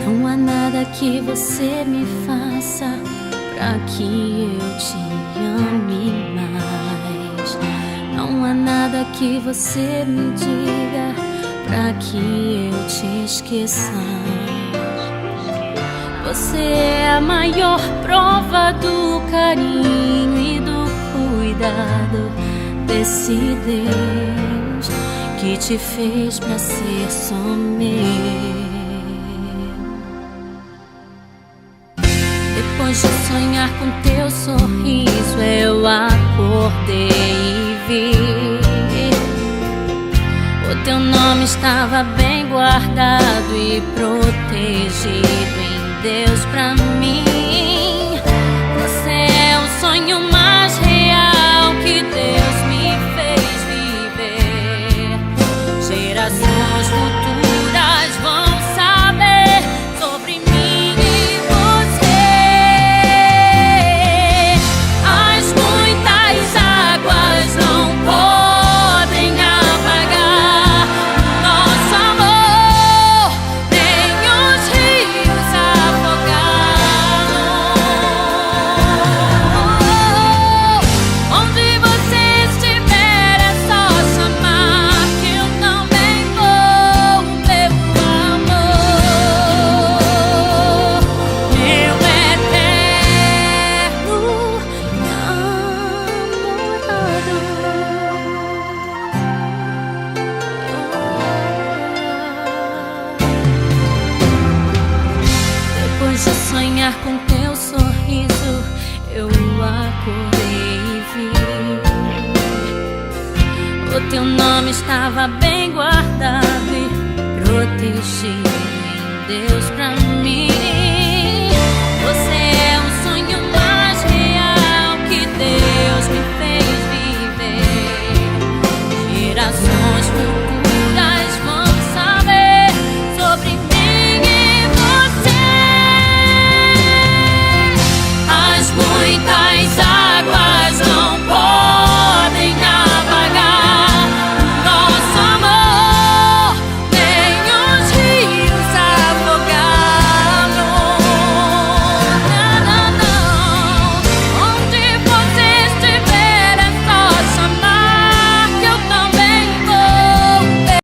Não há nada que você me faça pra que eu te ame mais. Não há nada que você me diga pra que eu te esqueça. Você é a maior prova do carinho e do cuidado desse Deus que te fez pra ser só meu. Depois de sonhar com teu sorriso, eu acordei e vi o teu nome estava bem guardado e protegido em Deus pra mim. Você é o sonho mais real que Deus me fez viver. Gerações futuras vão saber sobre mim e você. As muitas águas não podem apagar nosso amor, nem os rios afogar. Onde você estiver é só chamar que eu também vou, meu amor, meu eterno namorado. Depois de sonhar com teu sorriso, eu acordei e vi o teu nome estava bem guardado e protegido em Deus pra mim.